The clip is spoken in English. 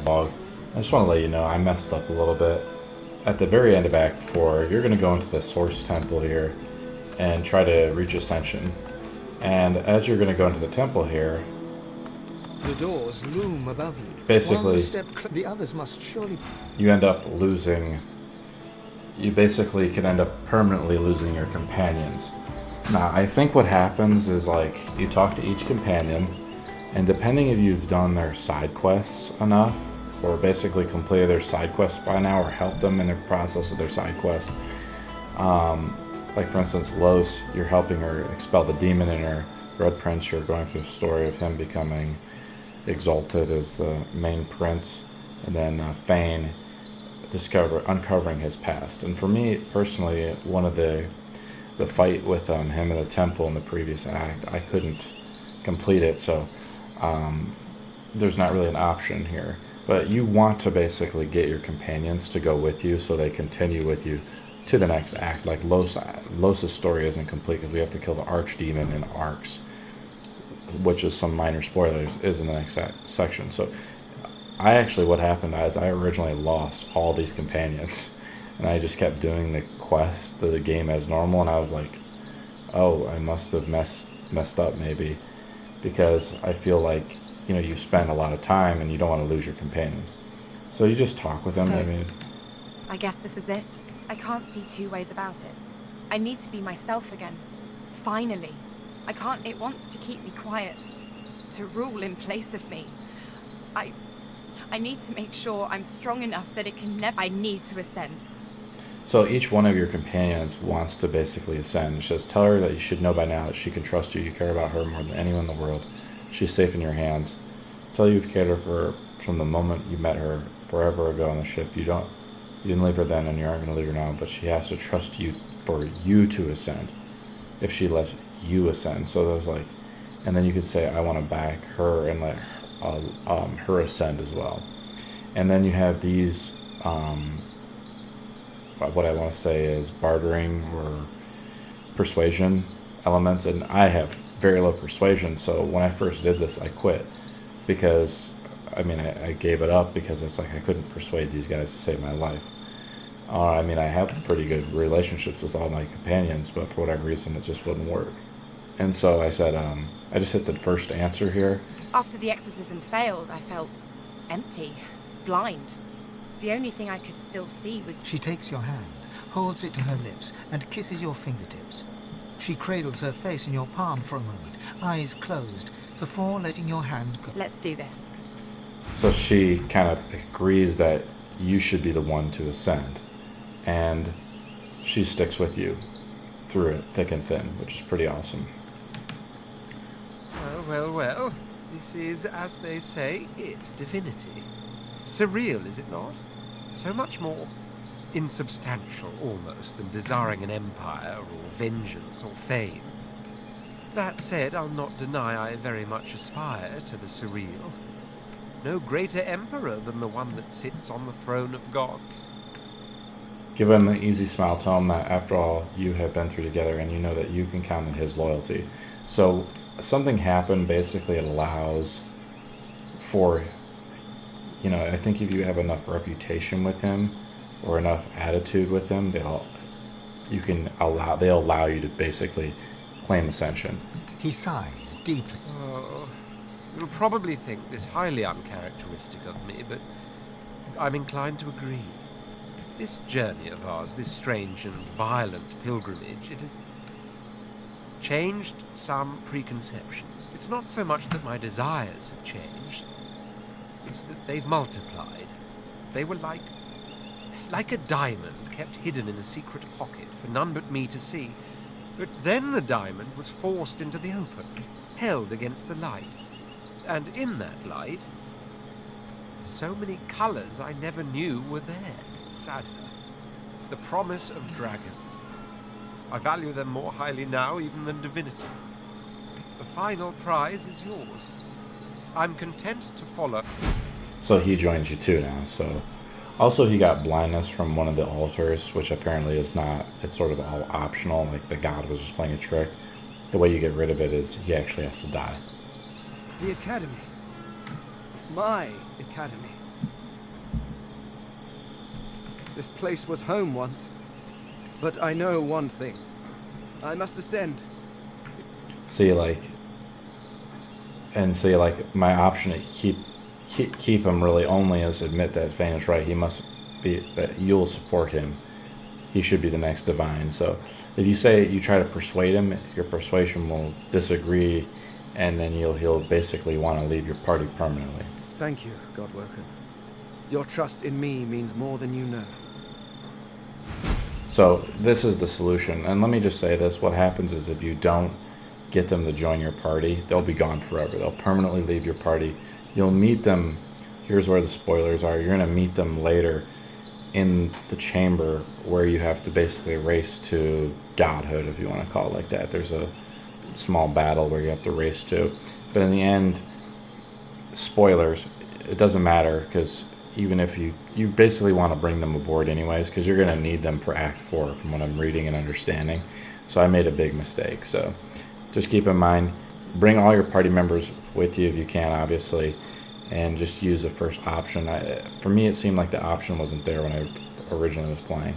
Azbolg. I just want to let you know I messed up a little bit. At the very end of Act 4, you're going to go into the Source Temple here and try to reach Ascension. And as you're going to go into the temple here, the doors loom above you. Basically, one step the others must surely. You end up losing. You basically can end up permanently losing your companions. Now, I think what happens is like you talk to each companion, and depending if you've done their side quests enough, or basically completed their side quests by now, or helped them in the process of their side quest. Like for instance, Los, you're helping her expel the demon in her. Red Prince, you're going through a story of him becoming exalted as the main prince, and then Fane, uncovering his past. And for me personally, one of the fight with him in the temple in the previous act, I couldn't complete it, so there's not really an option here. But you want to basically get your companions to go with you so they continue with you to the next act. Like Los's story isn't complete because we have to kill the archdemon in Arcs, which is some minor spoilers, is in the next section. So I actually, what happened is I originally lost all these companions, and I just kept doing the quest, the game as normal, and I was like, oh, I must have messed up maybe, because I feel like, you know, you spend a lot of time and you don't want to lose your companions. So you just talk with them. So, I guess this is it. I can't see two ways about it. I need to be myself again. Finally. I can't. It wants to keep me quiet. To rule in place of me. I need to make sure I'm strong enough that it can never... I need to ascend. So each one of your companions wants to basically ascend. Just tell her that you should know by now that she can trust you. You care about her more than anyone in the world. She's safe in your hands. Tell you you've cared for her from the moment you met her forever ago on the ship. You didn't leave her then, and you aren't going to leave her now, but she has to trust you for you to ascend. If she lets you ascend. So there's like, and then you could say, I want to back her and let her ascend as well. And then you have these, what I want to say is bartering or persuasion elements, and I have very low persuasion, so when I first did this, I quit, because, I mean, I gave it up because it's like I couldn't persuade these guys to save my life. I mean, I have pretty good relationships with all my companions, but for whatever reason, it just wouldn't work. And so I said, I just hit the first answer here. After the exorcism failed, I felt empty, blind. The only thing I could still see was... She takes your hand, holds it to her lips, and kisses your fingertips. She cradles her face in your palm for a moment, eyes closed, before letting your hand go. Let's do this. So she kind of agrees that you should be the one to ascend. And she sticks with you through it, thick and thin, which is pretty awesome. Well. This is, as they say, it. Divinity. Surreal, is it not? So much more insubstantial, almost, than desiring an empire, or vengeance, or fame. That said, I'll not deny I very much aspire to the surreal. No greater emperor than the one that sits on the throne of gods. Give him an easy smile, tell him that after all you have been through together, and you know that you can count on his loyalty. So something happened, basically it allows for, you know, I think if you have enough reputation with him or enough attitude with him, they'll allow you to basically claim ascension. He sighs deeply. Oh, you'll probably think this highly uncharacteristic of me, but I'm inclined to agree. This journey of ours, this strange and violent pilgrimage, it has changed some preconceptions. It's not so much that my desires have changed, it's that they've multiplied. They were like a diamond kept hidden in a secret pocket for none but me to see. But then the diamond was forced into the open, held against the light. And in that light, so many colors I never knew were there. Sadder. The promise of dragons. I value them more highly now even than divinity. The final prize is yours. I'm content to follow. So he joins you too now. So also he got blindness from one of the altars, which apparently is not, it's sort of all optional, like the god was just playing a trick. The way you get rid of it is he actually has to die. The academy. My academy. This place was home once. But I know one thing. I must ascend. See, like, my option to keep him really only is admit that Fane is right. He must be, that you'll support him. He should be the next divine. So if you say you try to persuade him, your persuasion will disagree, and then he'll basically want to leave your party permanently. Thank you, Godwoken. Your trust in me means more than you know. So this is the solution. And let me just say this. What happens is if you don't get them to join your party, they'll be gone forever. They'll permanently leave your party. You'll meet them. Here's where the spoilers are. You're going to meet them later in the chamber where you have to basically race to godhood, if you want to call it like that. There's a small battle where you have to race to. But in the end, spoilers, it doesn't matter, because even if you basically want to bring them aboard anyways, because you're going to need them for Act 4 from what I'm reading and understanding. So I made a big mistake. So just keep in mind, bring all your party members with you if you can, obviously, and just use the first option. For me, it seemed like the option wasn't there when I originally was playing.